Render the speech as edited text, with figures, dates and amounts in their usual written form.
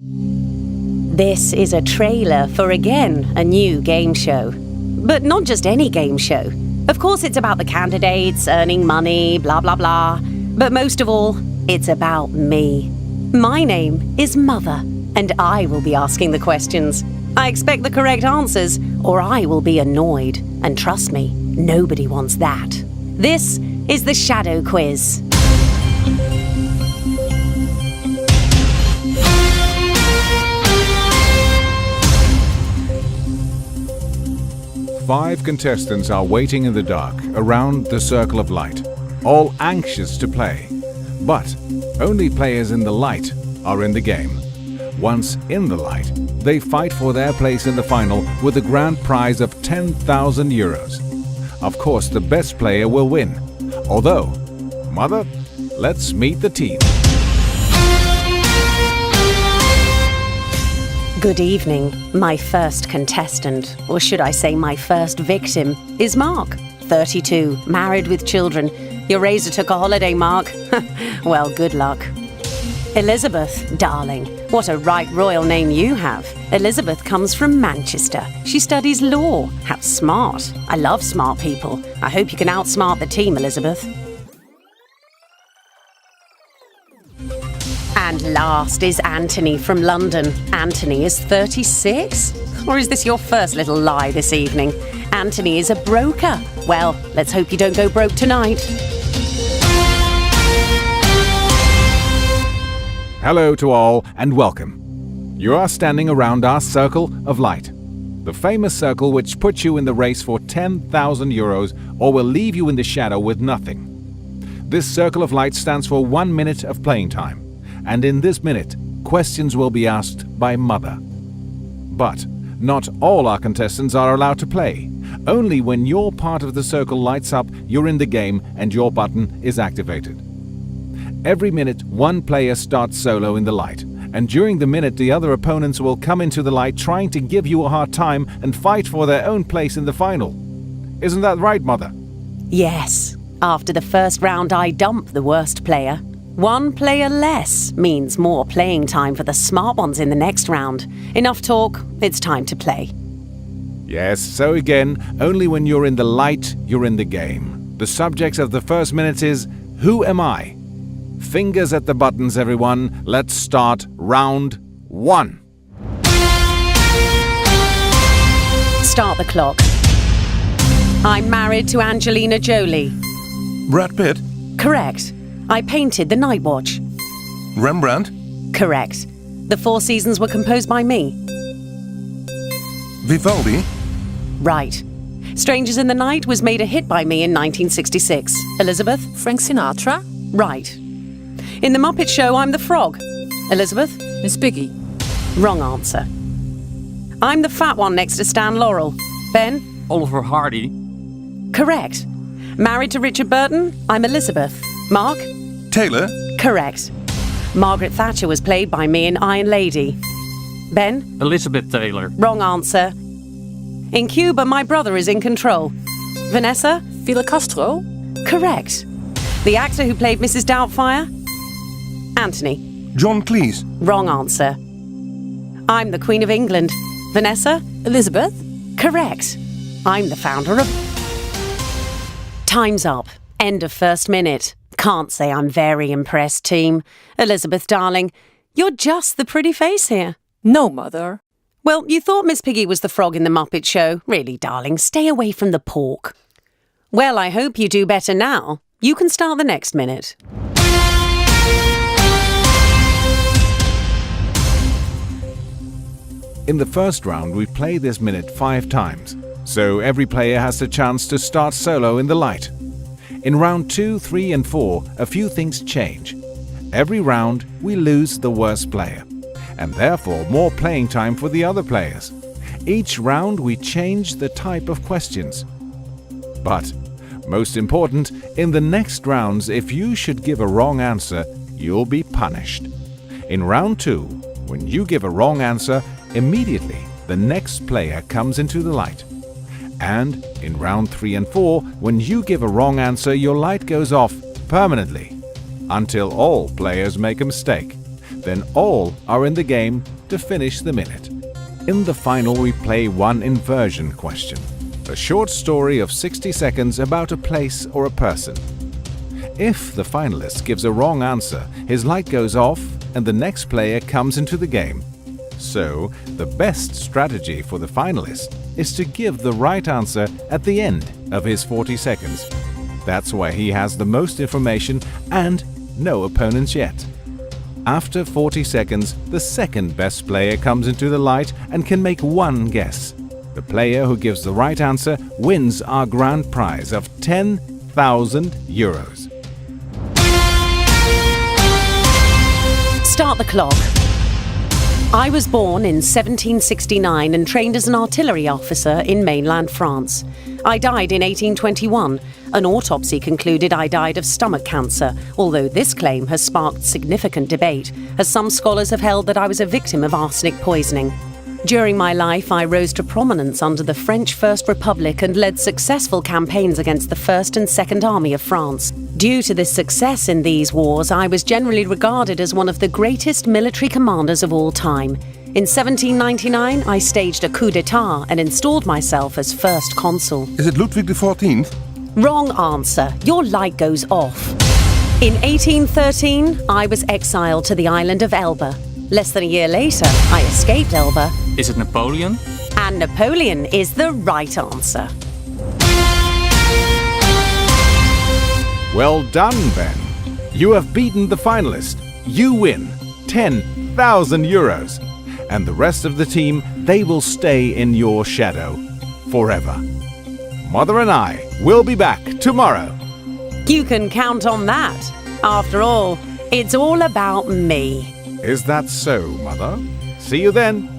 This is a trailer for, again, a new game show. But not just any game show. Of course, it's about the candidates, earning money, blah, blah, blah. But most of all, it's about me. My name is Mother, and I will be asking the questions. I expect the correct answers, or I will be annoyed. And trust me, nobody wants that. This is the Shadow Quiz. Five contestants are waiting in the dark around the circle of light, all anxious to play. But only players in the light are in the game. Once in the light, they fight for their place in the final with a grand prize of 10,000 euros. Of course, the best player will win. Although, Mother, let's meet the team. Good evening. My first contestant, or should I say my first victim, is Mark, 32, married with children. Your razor took a holiday, Mark. Well, good luck. Elizabeth, darling, what a right royal name you have. Elizabeth comes from Manchester. She studies law. How smart. I love smart people. I hope you can outsmart the team, Elizabeth. And last is Anthony from London. Anthony is 36? Or is this your first little lie this evening? Anthony is a broker. Well, let's hope you don't go broke tonight. Hello to all and welcome. You are standing around our circle of light, the famous circle which puts you in the race for 10,000 euros or will leave you in the shadow with nothing. This circle of light stands for 1 minute of playing time. And in this minute, questions will be asked by Mother. But not all our contestants are allowed to play. Only when your part of the circle lights up, you're in the game and your button is activated. Every minute, one player starts solo in the light. And during the minute, the other opponents will come into the light trying to give you a hard time and fight for their own place in the final. Isn't that right, Mother? Yes. After the first round, I dump the worst player. One player less means more playing time for the smart ones in the next round. Enough talk, it's time to play. Yes, so again, only when you're in the light, you're in the game. The subject of the first minute is, who am I? Fingers at the buttons, everyone. Let's start round 1. Start the clock. I'm married to Angelina Jolie. Brad Pitt? Correct. I painted The Night Watch. Rembrandt? Correct. The Four Seasons were composed by me. Vivaldi? Right. Strangers in the Night was made a hit by me in 1966. Elizabeth? Frank Sinatra? Right. In The Muppet Show, I'm the frog. Elizabeth? Miss Piggy? Wrong answer. I'm the fat one next to Stan Laurel. Ben? Oliver Hardy? Correct. Married to Richard Burton, I'm Elizabeth. Mark? Taylor? Correct. Margaret Thatcher was played by me in Iron Lady. Ben? Elizabeth Taylor? Wrong answer. In Cuba, my brother is in control. Vanessa? Fidel Castro? Correct. The actor who played Mrs. Doubtfire? Anthony? John Cleese? Wrong answer. I'm the Queen of England. Vanessa? Elizabeth? Correct. I'm the founder of... Time's up. End of first minute. Can't say I'm very impressed, team. Elizabeth, darling, you're just the pretty face here. No, Mother. Well, you thought Miss Piggy was the frog in the Muppet Show. Really, darling, stay away from the pork. Well, I hope you do better now. You can start the next minute. In the first round, we play this minute 5 times. So every player has the chance to start solo in the light. In round 2, 3 and 4, a few things change. Every round, we lose the worst player, and therefore more playing time for the other players. Each round, we change the type of questions. But, most important, in the next rounds, if you should give a wrong answer, you'll be punished. In round 2, when you give a wrong answer, immediately the next player comes into the light. And in round 3 and 4, when you give a wrong answer, your light goes off permanently, until all players make a mistake. then all are in the game to finish the minute. In the final we play one inversion question. A short story of 60 seconds about a place or a person. If the finalist gives a wrong answer, his light goes off and the next player comes into the game. So, the best strategy for the finalist is to give the right answer at the end of his 40 seconds. That's why he has the most information and no opponents yet. After 40 seconds, the second best player comes into the light and can make one guess. The player who gives the right answer wins our grand prize of 10,000 euros. Start the clock. I was born in 1769 and trained as an artillery officer in mainland France. I died in 1821. An autopsy concluded I died of stomach cancer, although this claim has sparked significant debate, as some scholars have held that I was a victim of arsenic poisoning. During my life, I rose to prominence under the French First Republic and led successful campaigns against the First and Second Army of France. Due to this success in these wars, I was generally regarded as one of the greatest military commanders of all time. In 1799, I staged a coup d'etat and installed myself as first consul. Is it Ludwig XIV? Wrong answer. Your light goes off. In 1813, I was exiled to the island of Elba. Less than a year later, I escaped Elba. Is it Napoleon? And Napoleon is the right answer. Well done, Ben. You have beaten the finalist. You win 10,000 euros. And the rest of the team, they will stay in your shadow forever. Mother and I will be back tomorrow. You can count on that. After all, it's all about me. Is that so, Mother? See you then.